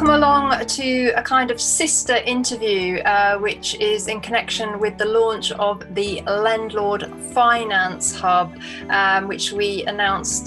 Welcome along to a kind of sister interview, which is in connection with the launch of the Lendlord Finance Hub, which we announced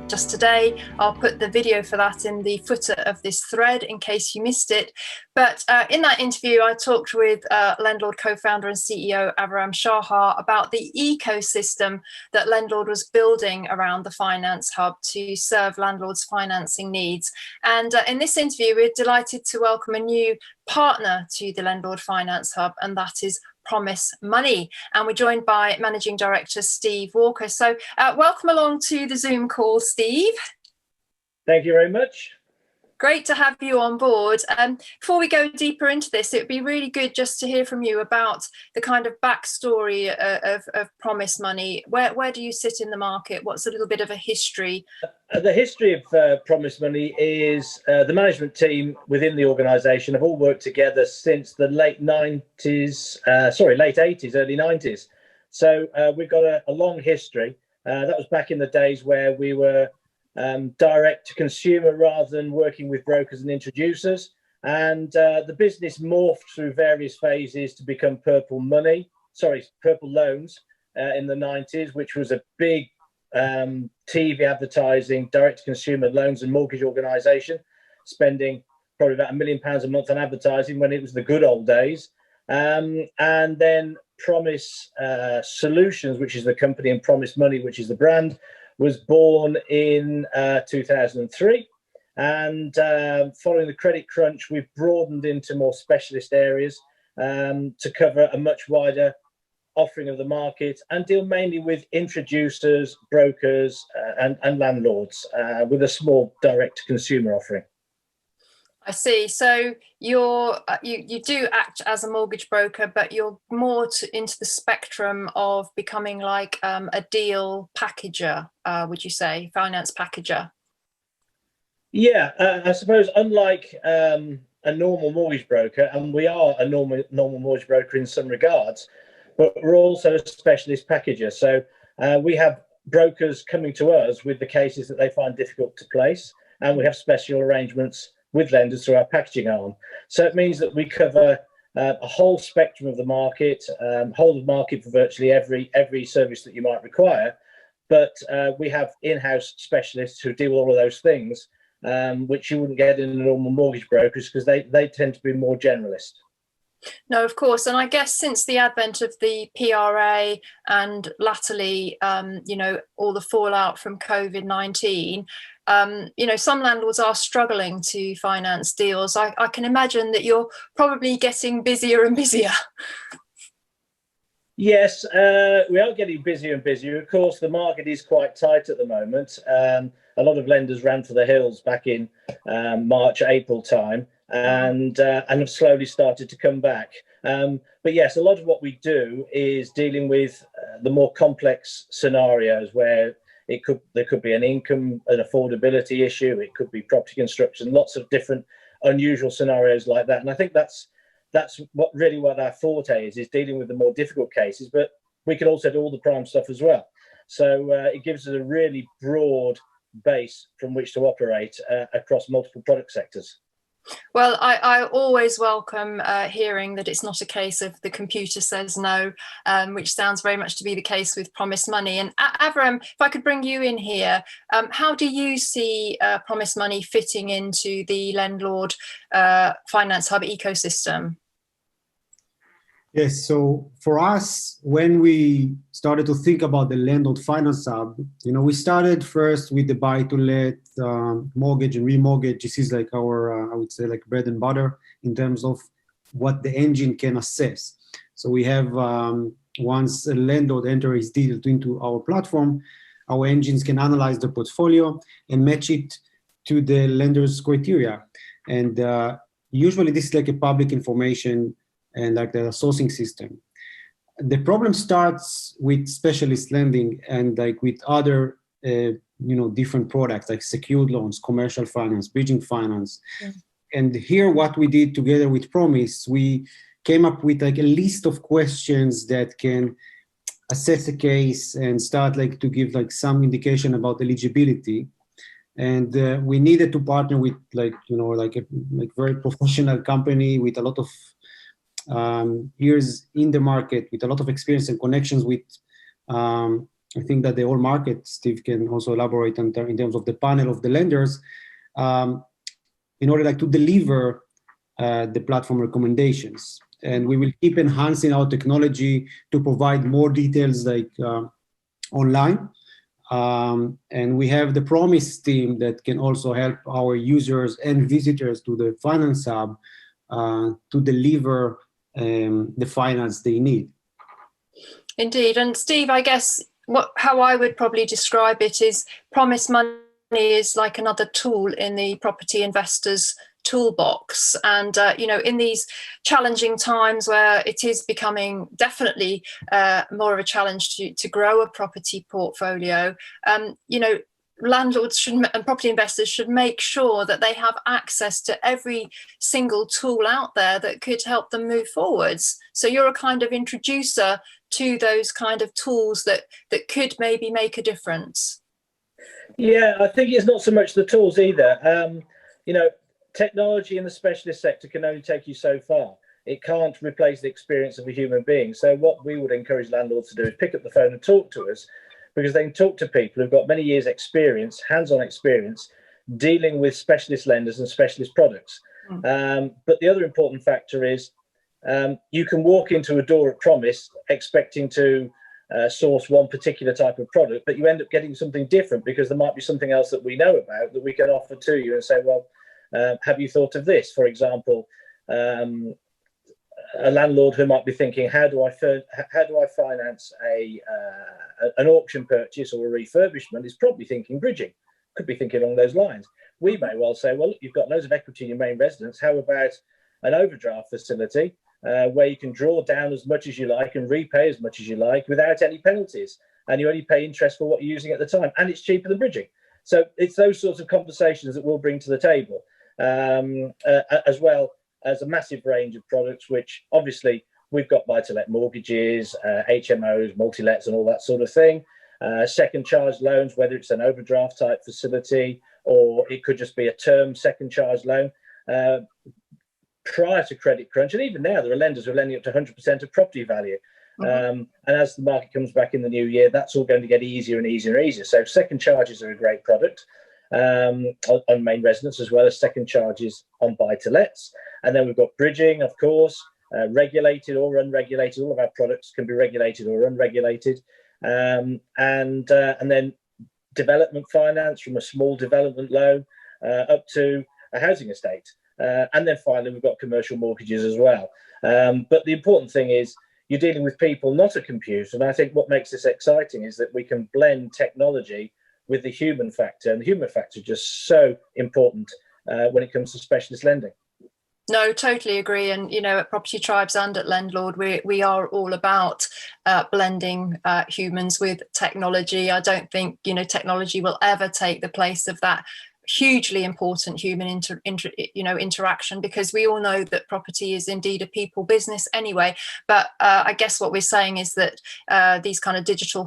just today. I'll put the video for that in the footer of this thread in case you missed it. But in that interview, I talked with Lendlord co-founder and CEO Avram Shahar about the ecosystem that Lendlord was building around the Finance Hub to serve landlords' financing needs. And in this interview, we're delighted to welcome a new partner to the Lendlord Finance Hub, and that is Promise Money. And we're joined by Managing Director Steve Walker. So welcome along to the Zoom call, Steve. Thank you very much. Great to have you on board. Before we go deeper into this, it would be really good just to hear from you about the kind of backstory of Promise Money. Where do you sit in the market? What's a little bit of a history? The history of Promise Money is the management team within the organisation have all worked together since the late 80s, early 90s. So we've got a long history. That was back in the days where we were direct to consumer rather than working with brokers and introducers. And the business morphed through various phases to become Purple Loans in the 90s, which was a big TV advertising, direct to consumer loans and mortgage organisation, spending probably about £1 million a month on advertising when it was the good old days. And then Promise Solutions, which is the company, and Promise Money, which is the brand, was born in 2003, and following the credit crunch, we've broadened into more specialist areas to cover a much wider offering of the market and deal mainly with introducers, brokers, and landlords with a small direct-to-consumer offering. I see. So you do act as a mortgage broker, but you're more into the spectrum of becoming like a deal packager, would you say, finance packager? Yeah, I suppose unlike a normal mortgage broker, and we are a normal mortgage broker in some regards, but we're also a specialist packager. So we have brokers coming to us with the cases that they find difficult to place, and we have special arrangements with lenders through our packaging arm. So it means that we cover a whole spectrum of the market, whole of market for virtually every service that you might require. But we have in-house specialists who deal with all of those things, which you wouldn't get in a normal mortgage brokers because they tend to be more generalist. No, of course. And I guess since the advent of the PRA and latterly, all the fallout from COVID-19, some landlords are struggling to finance deals. I can imagine that you're probably getting busier and busier. Yes, we are getting busier and busier. Of course, the market is quite tight at the moment. A lot of lenders ran for the hills back in March, April time, and have slowly started to come back. But yes, a lot of what we do is dealing with the more complex scenarios where there could be an income, an affordability issue. It could be property construction, lots of different unusual scenarios like that. And I think that's what our forte is dealing with the more difficult cases, but we can also do all the prime stuff as well. So it gives us a really broad base from which to operate across multiple product sectors. Well, I always welcome hearing that it's not a case of the computer says no, which sounds very much to be the case with Promise Money. And Avram, if I could bring you in here, how do you see Promise Money fitting into the Lendlord Finance Hub ecosystem? Yes, so for us, when we started to think about the Lendlord Finance Hub, we started first with the buy-to-let mortgage and remortgage. This is like our, I would say, like bread and butter in terms of what the engine can assess. So we have, once a landlord enters his deal into our platform, our engines can analyze the portfolio and match it to the lender's criteria. And usually this is like a public information and like the sourcing system. The problem starts with specialist lending and like with other, different products like secured loans, commercial finance, bridging finance. Yeah. And here what we did together with Promise, we came up with like a list of questions that can assess a case and start like to give like some indication about eligibility. And we needed to partner with like a very professional company with a lot of years in the market, with a lot of experience and connections with I think that the whole market, Steve can also elaborate on in terms of the panel of the lenders, in order to deliver the platform recommendations. And we will keep enhancing our technology to provide more details online. And we have the Promise team that can also help our users and visitors to the Finance Hub to deliver the finance they need. Indeed. And Steve, I guess how I would probably describe it is Promise Money is like another tool in the property investors toolbox. And in these challenging times where it is becoming definitely more of a challenge to grow a property portfolio, landlords and property investors should make sure that they have access to every single tool out there that could help them move forwards. So you're a kind of introducer to those kind of tools that could maybe make a difference. Yeah, I think it's not so much the tools either. Technology in the specialist sector can only take you so far. It can't replace the experience of a human being. So what we would encourage landlords to do is pick up the phone and talk to us, because they can talk to people who've got many years experience, hands-on experience, dealing with specialist lenders and specialist products. But the other important factor is you can walk into a door at Promise expecting to source one particular type of product, but you end up getting something different because there might be something else that we know about that we can offer to you and say, well, have you thought of this? For example, a landlord who might be thinking, how do I finance an auction purchase or a refurbishment, is probably thinking bridging, could be thinking along those lines. We may well say, well, look, you've got loads of equity in your main residence. How about an overdraft facility where you can draw down as much as you like and repay as much as you like without any penalties, and you only pay interest for what you're using at the time, and it's cheaper than bridging. So it's those sorts of conversations that we'll bring to the table, as well as a massive range of products, which obviously we've got buy-to-let mortgages, HMOs, multi-lets and all that sort of thing. Second charge loans, whether it's an overdraft type facility or it could just be a term second charge loan. Prior to credit crunch, and even now, there are lenders who are lending up to 100% of property value. And as the market comes back in the new year, that's all going to get easier and easier and easier. So second charges are a great product on main residence, as well as second charges on buy-to-lets. And then we've got bridging, of course, regulated or unregulated. All of our products can be regulated or unregulated. And then development finance, from a small development loan up to a housing estate. And then finally, we've got commercial mortgages as well. But the important thing is you're dealing with people, not a computer. And I think what makes this exciting is that we can blend technology with the human factor. And the human factor is just so important when it comes to specialist lending. No, totally agree. And, at Property Tribes and at Lendlord, we are all about blending humans with technology. I don't think, technology will ever take the place of that hugely important human interaction, because we all know that property is indeed a people business anyway. But I guess what we're saying is that these kind of digital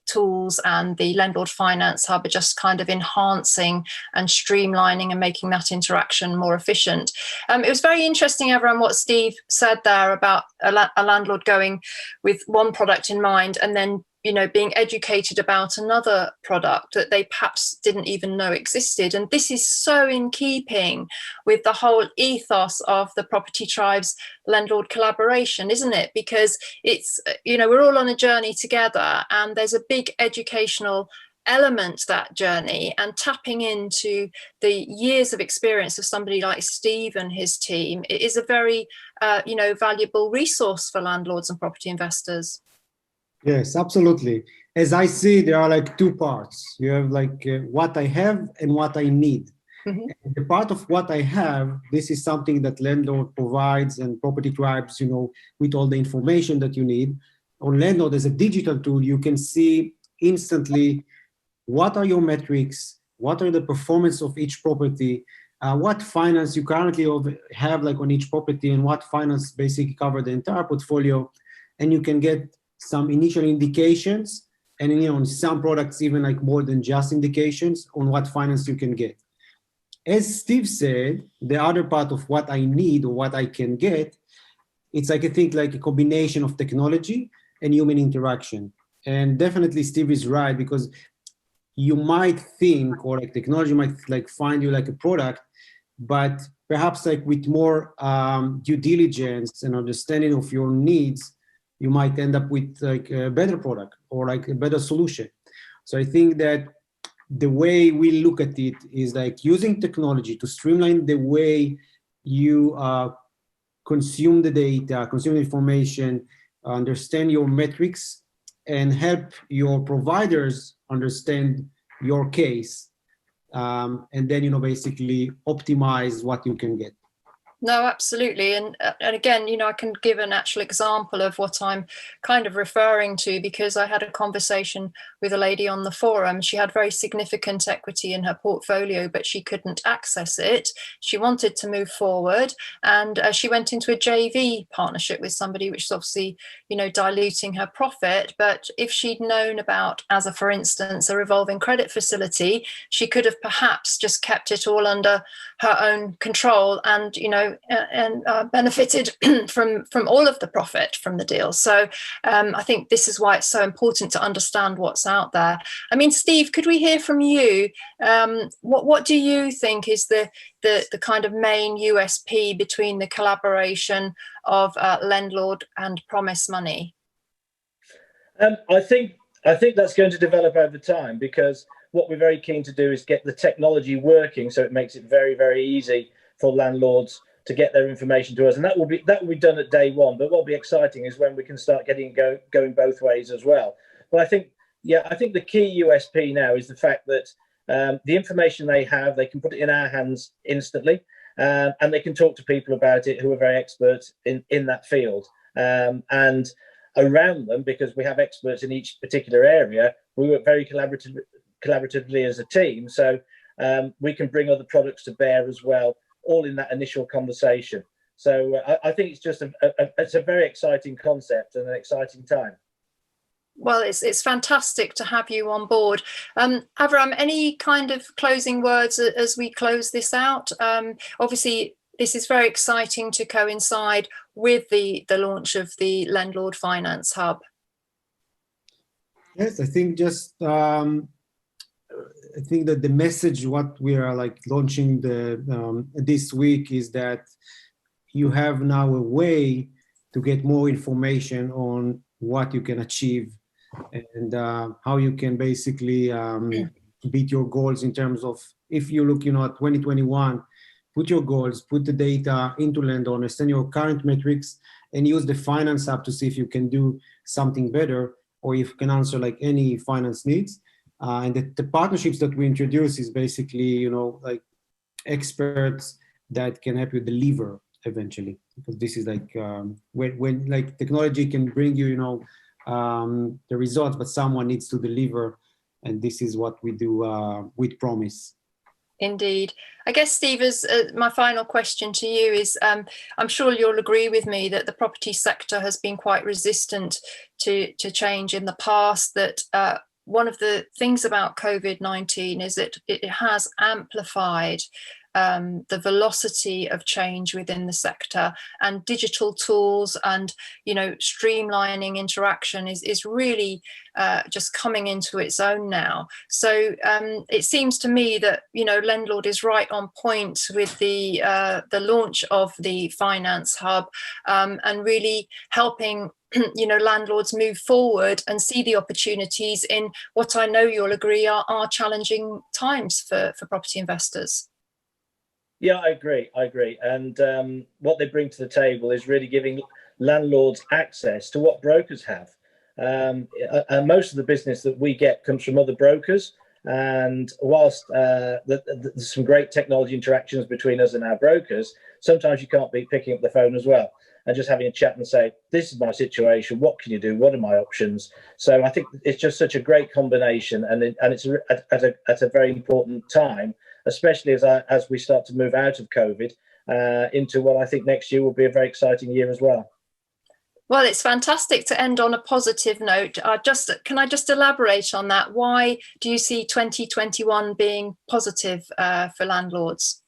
tools and the Lendlord Finance Hub are just kind of enhancing and streamlining and making that interaction more efficient. It was very interesting, everyone, what Steve said there about a landlord going with one product in mind and then being educated about another product that they perhaps didn't even know existed. And this is so in keeping with the whole ethos of the Property Tribes Lendlord collaboration, isn't it? Because it's, we're all on a journey together, and there's a big educational element to that journey, and tapping into the years of experience of somebody like Steve and his team, it is a very, valuable resource for landlords and property investors. Yes, absolutely. As I see, there are two parts. You have what I have and what I need. Mm-hmm. The part of what I have, this is something that Lendlord provides, and Property Tribes, with all the information that you need. On Lendlord, as a digital tool, you can see instantly what are your metrics, what are the performance of each property, what finance you currently have on each property, and what finance basically cover the entire portfolio. And you can get some initial indications And in some products, even like more than just indications on what finance you can get. As Steve said, the other part of what I need or what I can get, it's like I think like a combination of technology and human interaction. And definitely Steve is right, because you might think, or like technology might like find you like a product, but perhaps like with more due diligence and understanding of your needs, you might end up with like a better product or like a better solution. So I think that the way we look at it is like using technology to streamline the way you consume the data, consume the information, understand your metrics, and help your providers understand your case, and then basically optimize what you can get. No, absolutely. And again, I can give an actual example of what I'm kind of referring to, because I had a conversation with a lady on the forum. She had very significant equity in her portfolio, but she couldn't access it. She wanted to move forward, and she went into a JV partnership with somebody, which is obviously, diluting her profit. But if she'd known about, for instance, a revolving credit facility, she could have perhaps just kept it all under her own control and, benefited from all of the profit from the deal. So I think this is why it's so important to understand what's out there. I mean, Steve, could we hear from you? What do you think is the kind of main USP between the collaboration of Lendlord and Promise Money? I think that's going to develop over time, because what we're very keen to do is get the technology working, so it makes it very, very easy for landlords to get their information to us, and that will be done at day one. But what will be exciting is when we can start getting going both ways as well. But I think the key USP now is the fact that the information they have, they can put it in our hands instantly, and they can talk to people about it who are very experts in that field. And around them, because we have experts in each particular area, we work very collaboratively as a team, so we can bring other products to bear as well, all in that initial conversation. So I think it's just it's a very exciting concept and an exciting time. Well, it's fantastic to have you on board. Avram, any kind of closing words as we close this out? Obviously, this is very exciting to coincide with the launch of the Lendlord Finance Hub. Yes, I think just I think that the message what we are like launching this week is that you have now a way to get more information on what you can achieve and how you can basically beat your goals in terms of, if you look, at 2021, put your goals, put the data into Lendlord, understand your current metrics, and use the Finance Hub to see if you can do something better, or if you can answer like any finance needs. And the partnerships that we introduce is basically, like experts that can help you deliver eventually, because this is like when like technology can bring you, the results, but someone needs to deliver, and this is what we do with Promise. Indeed. I guess, Steve, as my final question to you is, I'm sure you'll agree with me that the property sector has been quite resistant to change in the past, that one of the things about COVID-19 is that it has amplified the velocity of change within the sector, and digital tools and streamlining interaction is really just coming into its own now. So it seems to me that Lendlord is right on point with the launch of the Finance Hub, and really helping landlords move forward and see the opportunities in what I know you'll agree are challenging times for property investors. Yeah, I agree. And what they bring to the table is really giving landlords access to what brokers have. And most of the business that we get comes from other brokers. And whilst there's some great technology interactions between us and our brokers, sometimes you can't be picking up the phone as well and just having a chat and say, this is my situation, what can you do, what are my options? So I think it's just such a great combination, and it's at a very important time, especially as we start to move out of COVID into what I think next year will be a very exciting year as well. Well, it's fantastic to end on a positive note. Can I just elaborate on that? Why do you see 2021 being positive for landlords?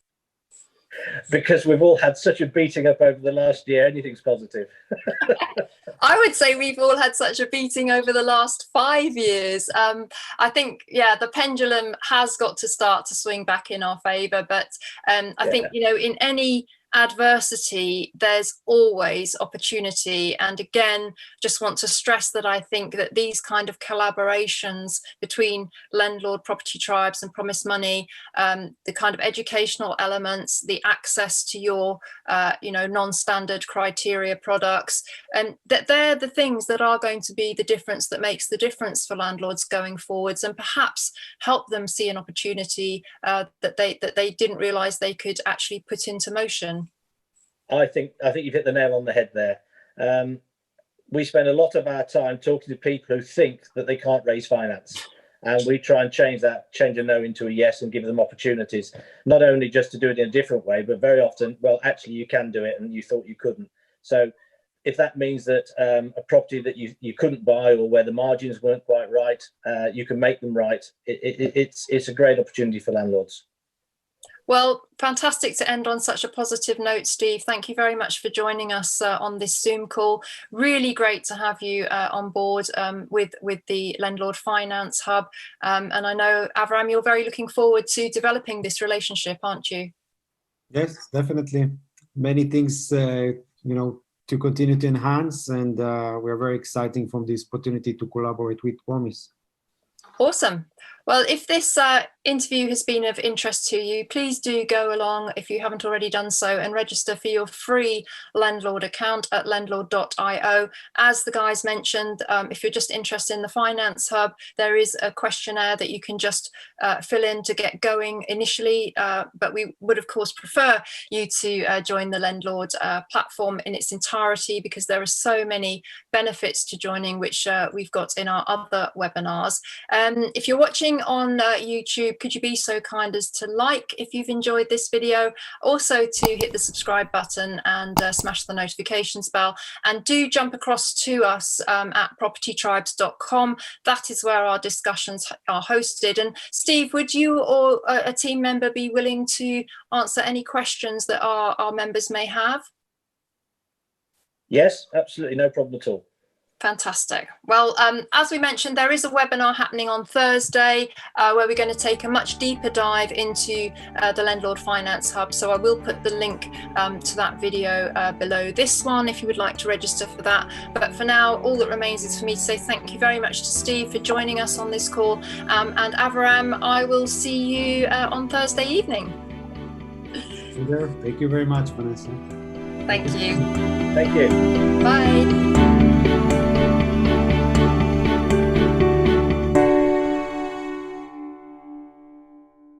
Because we've all had such a beating up over the last year, anything's positive. I would say we've all had such a beating over the last 5 years. I think, yeah, the pendulum has got to start to swing back in our favour. But I think, you know, in any adversity, there's always opportunity. And again, just want to stress that I think that these kind of collaborations between Lendlord Property Tribes and Promise Money, the kind of educational elements, the access to your, you know, non-standard criteria products, and that they're the things that are going to be the difference that makes the difference for landlords going forwards, and perhaps help them see an opportunity that they didn't realize they could actually put into motion. I think you've hit the nail on the head there. We spend a lot of our time talking to people who think that they can't raise finance, and we try and change a no into a yes and give them opportunities, not only just to do it in a different way, but very often, well, actually you can do it and you thought you couldn't. So if that means that a property that you couldn't buy, or where the margins weren't quite right, you can make them right, it's a great opportunity for landlords. Well, fantastic to end on such a positive note, Steve. Thank you very much for joining us on this Zoom call. Really great to have you on board with the Lendlord Finance Hub. And I know, Avram, you're very looking forward to developing this relationship, aren't you? Yes, definitely. Many things, you know, to continue to enhance, and we're very excited from this opportunity to collaborate with Promise. Awesome. Well, if this interview has been of interest to you, please do go along, if you haven't already done so, and register for your free Lendlord account at lendlord.io. As the guys mentioned, if you're just interested in the Finance Hub, there is a questionnaire that you can just fill in to get going initially. But we would, of course, prefer you to join the Lendlord platform in its entirety, because there are so many benefits to joining, which we've got in our other webinars. If you're watching on YouTube, could you be so kind as to like if you've enjoyed this video, also to hit the subscribe button and smash the notifications bell, and do jump across to us at propertytribes.com. That is where our discussions are hosted. And Steve, would you or a team member be willing to answer any questions that our members may have? Yes, absolutely, no problem at all. Fantastic. Well, as we mentioned, there is a webinar happening on Thursday where we're going to take a much deeper dive into the Lendlord Finance Hub. So I will put the link to that video below this one if you would like to register for that. But for now, all that remains is for me to say thank you very much to Steve for joining us on this call. And Avram, I will see you on Thursday evening. Thank you very much, Vanessa. Thank you. Thank you. Bye.